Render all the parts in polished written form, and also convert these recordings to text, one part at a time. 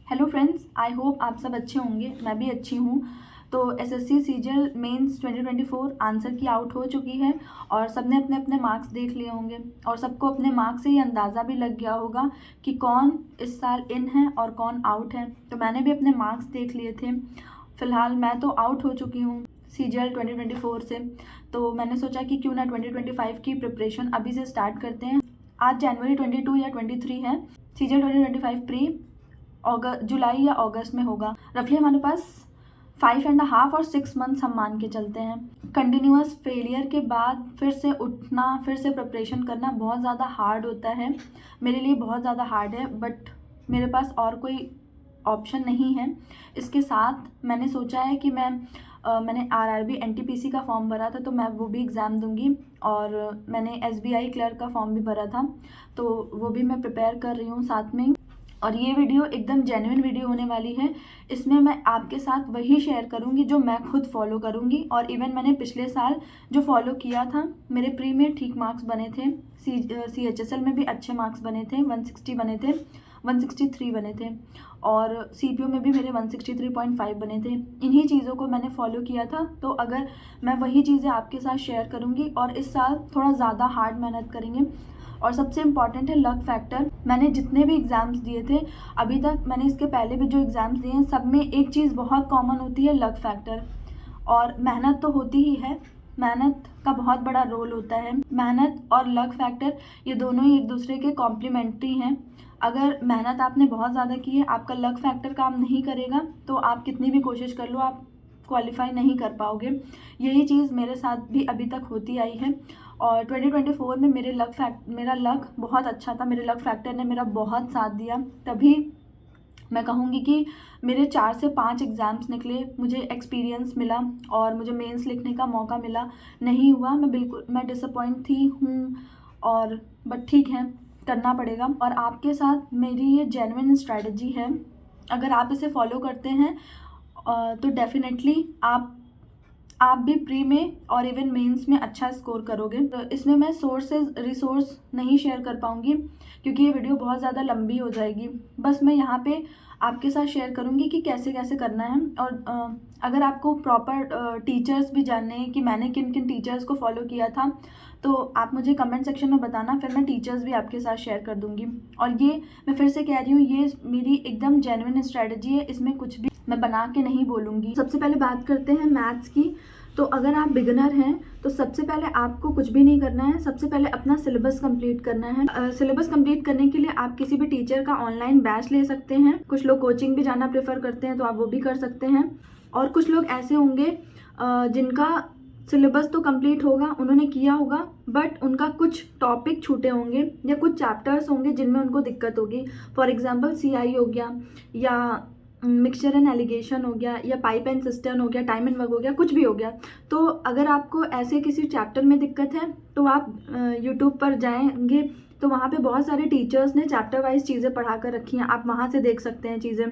Hello friends, I hope आप सब अच्छे होंगे। मैं भी अच्छी हूँ। तो एसएससी सीजीएल मेंस 2024 आंसर की आउट हो चुकी है और सबने अपने अपने मार्क्स देख लिए होंगे और सबको अपने मार्क्स से ये अंदाज़ा भी लग गया होगा कि कौन इस साल इन है और कौन आउट है। तो मैंने भी अपने मार्क्स देख लिए थे। फ़िलहाल मैं तो आउट हो चुकी हूँ सीजीएल 2024 से। तो मैंने सोचा कि क्यों ना 2025 की प्रिपरेशन अभी से स्टार्ट करते हैं। आज जनवरी 22 या 23 है। सीजीएल 2025 प्री जुलाई या अगस्त में होगा। रफली हमारे पास 5.5 और 6 मंथ्स हम मान के चलते हैं। कंटिन्यूअस फेलियर के बाद फिर से उठना, फिर से प्रिपरेशन करना बहुत ज़्यादा हार्ड होता है। मेरे लिए बहुत ज़्यादा हार्ड है, बट मेरे पास और कोई ऑप्शन नहीं है। इसके साथ मैंने सोचा है कि मैंने आरआरबी एनटीपीसी का फॉर्म भरा था, तो मैं वो भी एग्ज़ाम दूंगी और मैंने एसबीआई क्लर्क का फॉर्म भी भरा था, तो वो भी मैं प्रिपेयर कर रही हूँ साथ में। और ये वीडियो एकदम जेन्युइन वीडियो होने वाली है। इसमें मैं आपके साथ वही शेयर करूँगी जो मैं खुद फॉलो करूँगी। और इवन मैंने पिछले साल जो फॉलो किया था, मेरे प्री में ठीक मार्क्स बने थे, CHSL में भी अच्छे मार्क्स बने थे, 160 बने थे, 163 बने थे और CPO में भी मेरे 163.5 बने थे। इन्हीं चीज़ों को मैंने फॉलो किया था। तो अगर मैं वही चीज़ें आपके साथ शेयर करूँगी और इस साल थोड़ा ज़्यादा हार्ड मेहनत करेंगे। और सबसे इम्पॉर्टेंट है लक फैक्टर। मैंने जितने भी एग्ज़ाम्स दिए थे अभी तक, मैंने इसके पहले भी जो एग्ज़ाम्स दिए हैं, सब में एक चीज़ बहुत कॉमन होती है, लक फैक्टर। और मेहनत तो होती ही है, मेहनत का बहुत बड़ा रोल होता है। मेहनत और लक फैक्टर ये दोनों ही एक दूसरे के कॉम्प्लीमेंट्री हैं। अगर मेहनत आपने बहुत ज़्यादा की है, आपका लक फैक्टर काम नहीं करेगा, तो आप कितनी भी कोशिश कर लो, आप क्वालिफाई नहीं कर पाओगे। यही चीज़ मेरे साथ भी अभी तक होती आई है। और 2024 में मेरा लक बहुत अच्छा था। मेरे लक फैक्टर ने मेरा बहुत साथ दिया। तभी मैं कहूँगी कि मेरे 4 से 5 एग्ज़ाम्स निकले, मुझे एक्सपीरियंस मिला और मुझे मेंस लिखने का मौका मिला। नहीं हुआ, मैं डिसअपॉइंट थी हूँ, और बट ठीक है, करना पड़ेगा। और आपके साथ मेरी ये जेन्युइन स्ट्रैटेजी है। अगर आप इसे फॉलो करते हैं तो डेफिनेटली आप भी प्री में और इवन मेंस में अच्छा स्कोर करोगे। तो इसमें मैं रिसोर्स नहीं शेयर कर पाऊँगी क्योंकि ये वीडियो बहुत ज़्यादा लंबी हो जाएगी। बस मैं यहाँ पे आपके साथ शेयर करूँगी कि कैसे कैसे करना है। और अगर आपको प्रॉपर टीचर्स भी जानने हैं कि मैंने किन किन टीचर्स को फॉलो किया था, तो आप मुझे कमेंट सेक्शन में बताना, फिर मैं टीचर्स भी आपके साथ शेयर कर दूँगी। और ये मैं फिर से कह रही हूँ, ये मेरी एकदम जेन्युइन स्ट्रैटेजी है, इसमें कुछ भी मैं बना के नहीं बोलूँगी। सबसे पहले बात करते हैं मैथ्स की। तो अगर आप बिगिनर हैं तो सबसे पहले आपको कुछ भी नहीं करना है, सबसे पहले अपना सिलेबस कंप्लीट करना है। सिलेबस कंप्लीट करने के लिए आप किसी भी टीचर का ऑनलाइन बैच ले सकते हैं। कुछ लोग कोचिंग भी जाना प्रेफर करते हैं, तो आप वो भी कर सकते हैं। और कुछ लोग ऐसे होंगे जिनका सिलेबस तो कंप्लीट होगा, उन्होंने किया होगा, बट उनका कुछ टॉपिक छूटे होंगे या कुछ चैप्टर्स होंगे जिनमें उनको दिक्कत होगी। फॉर एग्जांपल CI हो गया, या मिक्सचर एंड एलिगेशन हो गया, या पाइप एंड सिस्टम हो गया, टाइम एंड वर्क हो गया, कुछ भी हो गया। तो अगर आपको ऐसे किसी चैप्टर में दिक्कत है तो आप यूट्यूब पर जाएंगे तो वहाँ पे बहुत सारे टीचर्स ने चैप्टर वाइज चीज़ें पढ़ा कर रखी हैं, आप वहाँ से देख सकते हैं चीज़ें।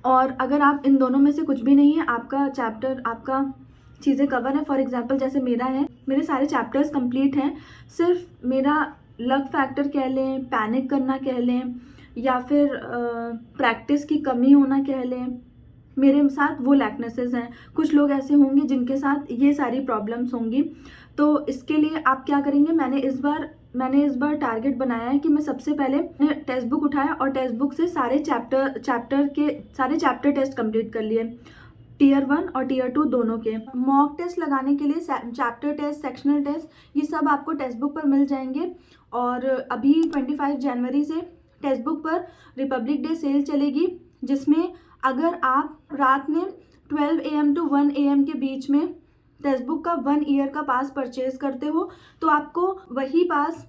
और अगर आप इन दोनों में से कुछ भी नहीं है, आपका चीज़ें कवर है, फॉर एग्जांपल जैसे मेरा है, मेरे सारे चैप्टर्स कंप्लीट हैं, सिर्फ मेरा लक फैक्टर कह लें, पैनिक करना कह लें, या फिर प्रैक्टिस की कमी होना कह लें, मेरे साथ वो लैकनेसेस हैं। कुछ लोग ऐसे होंगे जिनके साथ ये सारी प्रॉब्लम्स होंगी। तो इसके लिए आप क्या करेंगे, मैंने इस बार टारगेट बनाया है कि मैं सबसे पहले टेक्स्ट बुक उठाया और टेक्स्ट बुक से सारे चैप्टर टेस्ट कंप्लीट कर लिए, Tier 1 और Tier 2 दोनों के। मॉक टेस्ट लगाने के लिए चैप्टर टेस्ट, सेक्शनल टेस्ट, ये सब आपको टेक्स्ट बुक पर मिल जाएंगे। और अभी 25 जनवरी से टेक्स्ट बुक पर रिपब्लिक डे सेल चलेगी, जिसमें अगर आप रात में 12 AM to 1 AM के बीच में टेक्स्ट बुक का 1 ईयर का पास परचेज करते हो, तो आपको वही पास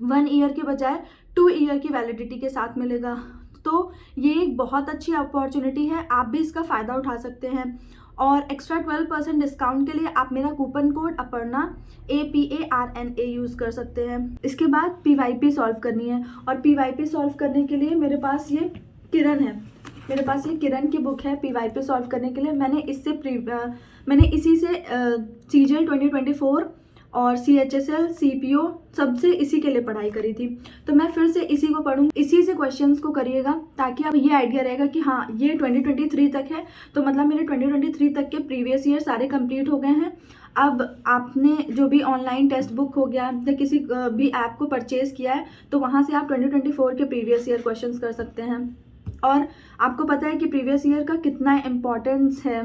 1 ईयर के बजाय 2 ईयर की वैलिडिटी के साथ मिलेगा। तो ये एक बहुत अच्छी अपॉर्चुनिटी है, आप भी इसका फ़ायदा उठा सकते हैं। और एक्स्ट्रा 12% डिस्काउंट के लिए आप मेरा coupon code Aparna APARNA use कर सकते हैं। इसके बाद PYP सॉल्व करनी है, और PYP सॉल्व करने के लिए मेरे पास ये किरण की बुक है PYP सॉल्व करने के लिए। मैंने इसी से CGL 2024 और CHSL CPO सबसे इसी के लिए पढ़ाई करी थी। तो मैं फिर से इसी को पढ़ूँगी, इसी से क्वेश्चंस को करिएगा ताकि आप ये आइडिया रहेगा कि हाँ ये 2023 तक है, तो मतलब मेरे 2023 तक के प्रीवियस ईयर सारे कंप्लीट हो गए हैं। अब आपने जो भी ऑनलाइन टेक्स्ट बुक हो गया या किसी भी ऐप को परचेज़ किया है तो वहाँ से आप 2024 के प्रीवियस ईयर क्वेश्चंस कर सकते हैं। और आपको पता है कि प्रीवियस ईयर का कितना इम्पोर्टेंस है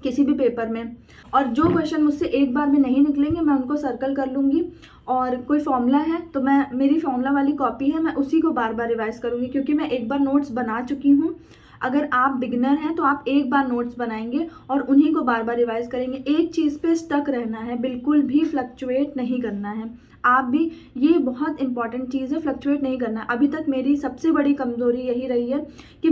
किसी भी पेपर में, और जो क्वेश्चन मुझसे एक बार में नहीं निकलेंगे मैं उनको सर्कल कर लूँगी। और कोई फॉर्मूला है तो मेरी फॉर्मूला वाली कॉपी है, मैं उसी को बार बार रिवाइज़ करूँगी क्योंकि मैं एक बार नोट्स बना चुकी हूँ। अगर आप बिगनर हैं तो आप एक बार नोट्स बनाएंगे और उन्हीं को बार बार रिवाइज़ करेंगे। एक चीज़ पे स्टक रहना है, बिल्कुल भी फ्लक्चुएट नहीं करना है। आप भी, ये बहुत इंपॉर्टेंट चीज़ है, फ्लक्चुएट नहीं करना है। अभी तक मेरी सबसे बड़ी कमज़ोरी यही रही है कि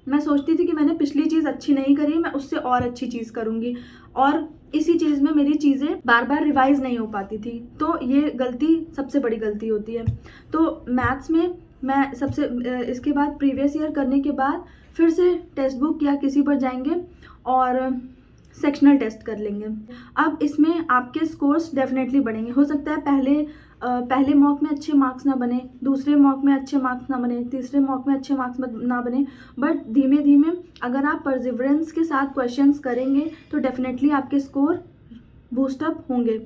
मैं सोचती थी कि मैंने पिछली चीज़ अच्छी नहीं करी, मैं उससे और अच्छी चीज़ करूँगी, और इसी चीज़ में मेरी चीज़ें बार बार रिवाइज़ नहीं हो पाती थी। तो ये गलती सबसे बड़ी गलती होती है। तो मैथ्स में मैं इसके बाद प्रीवियस ईयर करने के बाद फिर से टेक्स्ट बुक या किसी पर जाएंगे और सेक्शनल टेस्ट कर लेंगे। अब इसमें आपके स्कोर्स डेफिनेटली बढ़ेंगे। हो सकता है पहले मॉक में अच्छे मार्क्स ना बने, दूसरे मॉक में अच्छे मार्क्स ना बने, तीसरे मॉक में अच्छे मार्क्स ना बने, बट धीमे धीमे अगर आप परसिवरेंस के साथ क्वेश्चंस करेंगे तो डेफिनेटली आपके स्कोर बूस्टअप होंगे।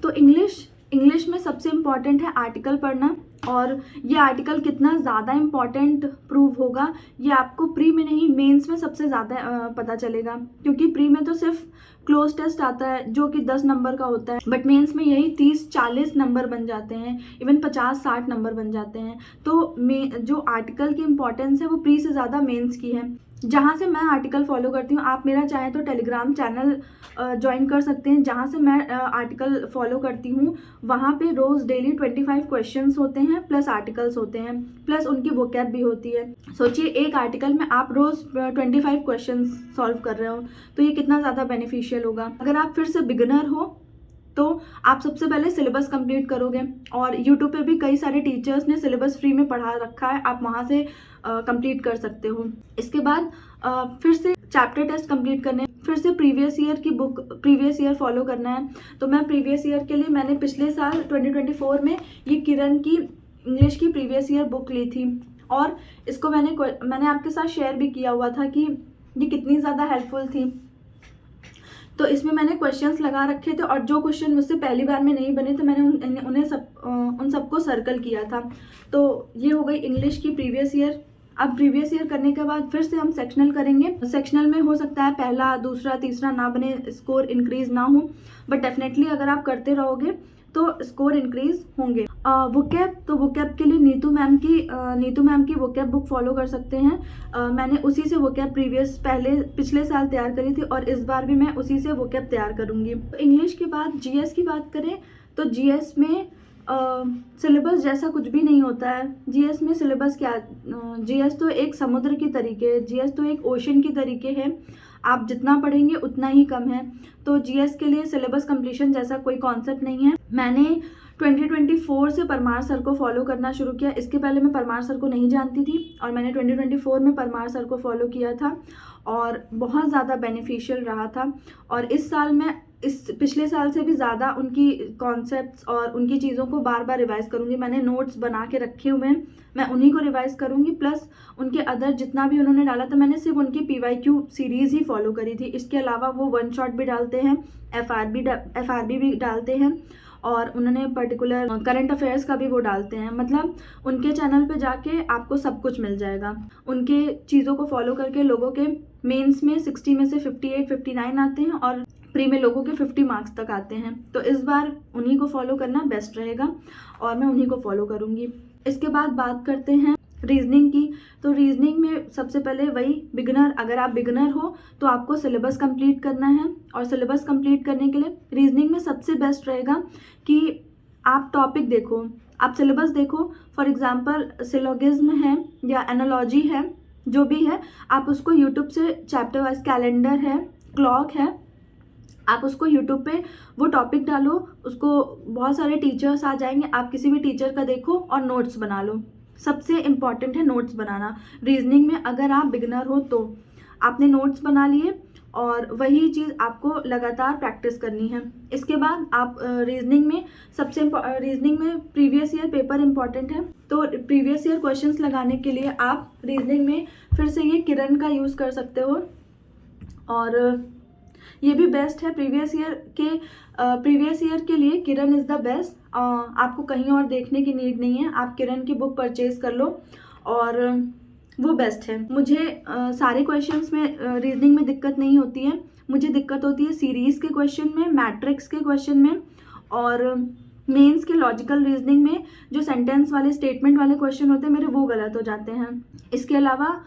तो इंग्लिश में सबसे इम्पॉर्टेंट है आर्टिकल पढ़ना, और ये आर्टिकल कितना ज़्यादा इम्पॉर्टेंट प्रूव होगा ये आपको प्री में नहीं मेंस में सबसे ज़्यादा पता चलेगा, क्योंकि प्री में तो सिर्फ क्लोज टेस्ट आता है जो कि 10 नंबर का होता है, बट मेंस में यही 30-40 नंबर बन जाते हैं, इवन 50-60 नंबर बन जाते हैं। तो जो आर्टिकल की इम्पोर्टेंस है वो प्री से ज़्यादा मेंस की है। जहाँ से मैं आर्टिकल फॉलो करती हूँ, आप मेरा चाहें तो टेलीग्राम चैनल ज्वाइन कर सकते हैं, जहाँ से मैं आर्टिकल फॉलो करती हूँ। वहाँ पे रोज़ डेली 25 क्वेश्चंस होते हैं, प्लस आर्टिकल्स होते हैं, प्लस उनकी वोकैब भी होती है। सोचिए एक आर्टिकल में आप रोज़ 25 क्वेश्चंस सॉल्व कर रहे हो, तो ये कितना ज़्यादा बेनिफिशियल होगा। अगर आप फिर से बिगिनर हो तो आप सबसे पहले सिलेबस कंप्लीट करोगे, और यूट्यूब पे भी कई सारे टीचर्स ने सिलेबस फ्री में पढ़ा रखा है, आप वहाँ से कंप्लीट कर सकते हो। इसके बाद फिर से चैप्टर टेस्ट कंप्लीट करने, फिर से प्रीवियस ईयर फॉलो करना है। तो मैं प्रीवियस ईयर के लिए मैंने पिछले साल 2024 में ये किरण की इंग्लिश की प्रीवियस ईयर बुक ली थी, और इसको मैंने आपके साथ शेयर भी किया हुआ था कि ये कितनी ज़्यादा हेल्पफुल थी। तो इसमें मैंने क्वेश्चंस लगा रखे थे, और जो क्वेश्चन मुझसे पहली बार में नहीं बने तो मैंने उन सबको सर्कल किया था। तो ये हो गई इंग्लिश की प्रीवियस ईयर। अब प्रीवियस ईयर करने के बाद फिर से हम सेक्शनल करेंगे। सेक्शनल में हो सकता है पहला, दूसरा, तीसरा ना बने, स्कोर इंक्रीज ना हो, बट डेफिनेटली अगर आप करते रहोगे तो स्कोर इंक्रीज होंगे। वोकैब के लिए नीतू मैम की वोकैब बुक फॉलो कर सकते हैं। मैंने उसी से वोकैब पिछले साल तैयार करी थी, और इस बार भी मैं उसी से वोकैब तैयार करूँगी। तो इंग्लिश के बाद जीएस की बात करें तो जीएस में सिलेबस जैसा कुछ भी नहीं होता है। जीएस में सिलेबस क्या, जीएस तो एक समुद्र की तरीके है, जीएस तो एक ओशन की तरीके है, आप जितना पढ़ेंगे उतना ही कम है। तो जीएस के लिए सिलेबस कंप्लीशन जैसा कोई कॉन्सेप्ट नहीं है। मैंने 2024 से परमार सर को फॉलो करना शुरू किया। इसके पहले मैं परमार सर को नहीं जानती थी, और मैंने 2024 में परमार सर को फॉलो किया था, और बहुत ज़्यादा बेनिफिशियल रहा था। और इस साल मैं पिछले साल से भी ज़्यादा उनकी कॉन्सेप्ट्स और उनकी चीज़ों को बार बार रिवाइज़ करूँगी। मैंने नोट्स बना के रखे हुए हैं, मैं उन्हीं को रिवाइज़ करूँगी, प्लस उनके अदर जितना भी उन्होंने डाला था मैंने सिर्फ उनकी PYQ सीरीज़ ही फॉलो करी थी। इसके अलावा वो वन शॉट भी डालते हैं, FRB भी डालते हैं, और उन्होंने पर्टिकुलर करंट अफेयर्स का भी वो डालते हैं। मतलब उनके चैनल पे जाके आपको सब कुछ मिल जाएगा। उनके चीज़ों को फॉलो करके लोगों के मेंस में 60 में से 58-59 आते हैं, और प्री में लोगों के 50 मार्क्स तक आते हैं। तो इस बार उन्हीं को फॉलो करना बेस्ट रहेगा, और मैं उन्हीं को फॉलो करूँगी। इसके बाद बात करते हैं रीजनिंग की। तो रीजनिंग में सबसे पहले वही अगर आप बिगिनर हो तो आपको सिलेबस कंप्लीट करना है, और सिलेबस कंप्लीट करने के लिए रीजनिंग में सबसे बेस्ट रहेगा कि आप टॉपिक देखो, आप सिलेबस देखो। फॉर एग्जांपल सिलोगिज्म है या एनालॉजी है, जो भी है, आप उसको यूट्यूब से चैप्टर वाइज, कैलेंडर है, क्लॉक है, आप उसको यूट्यूब पे वो टॉपिक डालो, उसको बहुत सारे टीचर्स आ जाएंगे, आप किसी भी टीचर का देखो और नोट्स बना लो। सबसे इम्पॉर्टेंट है नोट्स बनाना रीजनिंग में। अगर आप बिगिनर हो तो आपने नोट्स बना लिए और वही चीज़ आपको लगातार प्रैक्टिस करनी है। इसके बाद आप रीजनिंग में रीजनिंग में प्रीवियस ईयर पेपर इंपॉर्टेंट है, तो प्रीवियस ईयर क्वेश्चंस लगाने के लिए आप रीजनिंग में फिर से ये किरण का यूज़ कर सकते हो, और ये भी बेस्ट है प्रीवियस ईयर के लिए। किरण इज़ द बेस्ट, आपको कहीं और देखने की नीड नहीं है, आप किरण की बुक परचेज कर लो और वो बेस्ट है। मुझे सारे क्वेश्चंस में रीजनिंग में दिक्कत नहीं होती है, मुझे दिक्कत होती है सीरीज़ के क्वेश्चन में, मैट्रिक्स के क्वेश्चन में और मेंस के लॉजिकल रीजनिंग में जो सेंटेंस वाले स्टेटमेंट वाले क्वेश्चन होते हैं मेरे, वो गलत हो जाते हैं। इसके अलावा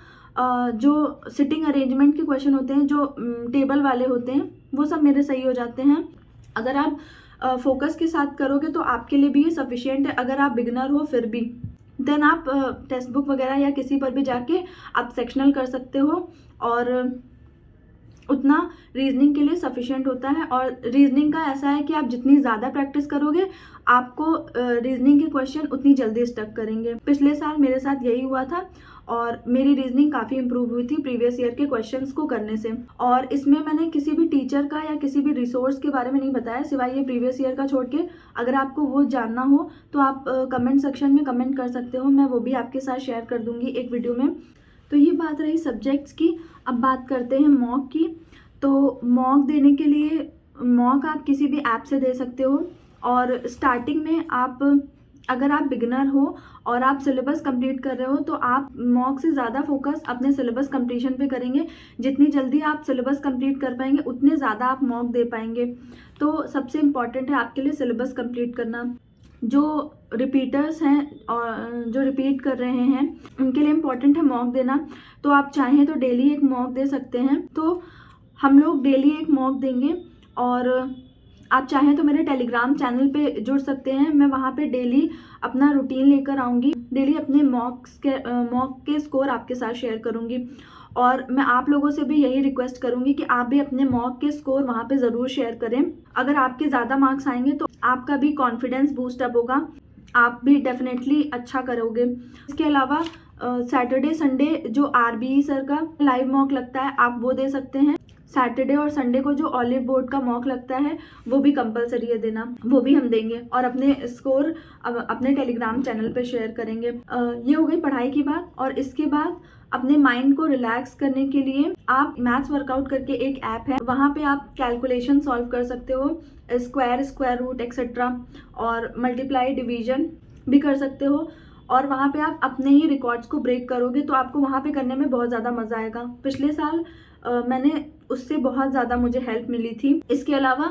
जो सिटिंग अरेंजमेंट के क्वेश्चन होते हैं, जो टेबल वाले होते हैं, वो सब मेरे सही हो जाते हैं। अगर आप फोकस के साथ करोगे तो आपके लिए भी ये सफिशिएंट है। अगर आप बिगनर हो फिर भी, देन आप टेक्स्ट बुक वगैरह या किसी पर भी जाके आप सेक्शनल कर सकते हो, और उतना रीजनिंग के लिए सफिशिएंट होता है। और रीजनिंग का ऐसा है कि आप जितनी ज़्यादा प्रैक्टिस करोगे, आपको रीजनिंग के क्वेश्चन उतनी जल्दी स्टक करेंगे। पिछले साल मेरे साथ यही हुआ था और मेरी रीजनिंग काफ़ी इंप्रूव हुई थी प्रीवियस ईयर के क्वेश्चंस को करने से। और इसमें मैंने किसी भी टीचर का या किसी भी रिसोर्स के बारे में नहीं बताया, सिवाय ये प्रीवियस ईयर का छोड़ के। अगर आपको वो जानना हो तो आप कमेंट सेक्शन में कमेंट कर सकते हो, मैं वो भी आपके साथ शेयर कर दूँगी एक वीडियो में। तो ये बात रही सब्जेक्ट्स की। अब बात करते हैं मॉक की। तो मॉक देने के लिए मॉक आप किसी भी ऐप से दे सकते हो, और स्टार्टिंग में अगर आप बिगिनर हो और आप सिलेबस कंप्लीट कर रहे हो तो आप मॉक से ज़्यादा फोकस अपने सिलेबस कंप्लीशन पे करेंगे। जितनी जल्दी आप सिलेबस कंप्लीट कर पाएंगे उतने ज़्यादा आप मॉक दे पाएंगे। तो सबसे इम्पॉर्टेंट है आपके लिए सिलेबस कंप्लीट करना। जो रिपीटर्स हैं और जो रिपीट कर रहे हैं उनके लिए इम्पॉर्टेंट है मॉक देना। तो आप चाहें तो डेली एक मॉक दे सकते हैं। तो हम लोग डेली एक मॉक देंगे, और आप चाहें तो मेरे टेलीग्राम चैनल पे जुड़ सकते हैं। मैं वहाँ पे डेली अपना रूटीन लेकर आऊँगी, डेली अपने मॉक के स्कोर आपके साथ शेयर करूँगी। और मैं आप लोगों से भी यही रिक्वेस्ट करूँगी कि आप भी अपने मॉक के स्कोर वहाँ पे ज़रूर शेयर करें। अगर आपके ज़्यादा मार्क्स आएंगे तो आपका भी कॉन्फिडेंस बूस्ट अप होगा, आप भी डेफिनेटली अच्छा करोगे। इसके अलावा सैटरडे संडे जो RBE सर का लाइव मॉक लगता है, आप वो दे सकते हैं। सैटरडे और संडे को जो ऑलिव बोर्ड का मॉक लगता है वो भी कंपलसरी है देना, वो भी हम देंगे और अपने स्कोर अपने टेलीग्राम चैनल पे शेयर करेंगे। ये हो गई पढ़ाई की बात। और इसके बाद अपने माइंड को रिलैक्स करने के लिए आप मैथ्स वर्कआउट करके एक ऐप है, वहाँ पे आप कैलकुलेशन सॉल्व कर सकते हो, स्क्वायर रूट एक्सेट्रा, और मल्टीप्लाई डिवीजन भी कर सकते हो। और वहाँ पे आप अपने ही रिकॉर्ड्स को ब्रेक करोगे तो आपको वहाँ पे करने में बहुत ज़्यादा मज़ा आएगा। पिछले साल मैंने उससे बहुत ज़्यादा मुझे हेल्प मिली थी। इसके अलावा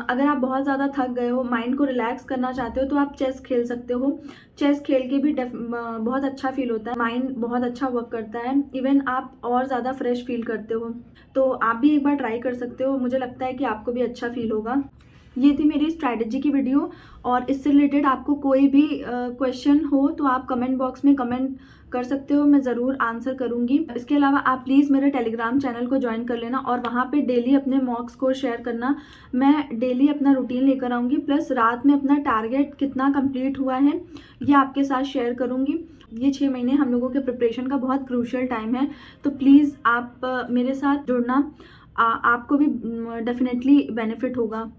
अगर आप बहुत ज़्यादा थक गए हो, माइंड को रिलैक्स करना चाहते हो, तो आप चेस खेल सकते हो। चेस खेल के भी बहुत अच्छा फील होता है, माइंड बहुत अच्छा वर्क करता है, इवन आप और ज़्यादा फ्रेश फील करते हो। तो आप भी एक बार ट्राई कर सकते हो, मुझे लगता है कि आपको भी अच्छा फील होगा। ये थी मेरी स्ट्रैटेजी की वीडियो, और इससे रिलेटेड आपको कोई भी क्वेश्चन हो तो आप कमेंट बॉक्स में कमेंट कर सकते हो, मैं ज़रूर आंसर करूँगी। इसके अलावा आप प्लीज़ मेरे टेलीग्राम चैनल को ज्वाइन कर लेना, और वहाँ पे डेली अपने मॉक स्कोर शेयर करना। मैं डेली अपना रूटीन लेकर आऊँगी, प्लस रात में अपना टारगेट कितना कंप्लीट हुआ है ये आपके साथ शेयर करूँगी। ये 6 महीने हम लोगों के प्रिपरेशन का बहुत क्रूशियल टाइम है, तो प्लीज़ आप मेरे साथ जुड़ना, आपको भी डेफिनेटली बेनिफिट होगा।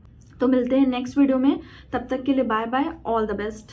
तो मिलते हैं नेक्स्ट वीडियो में, तब तक के लिए bye bye, all the best.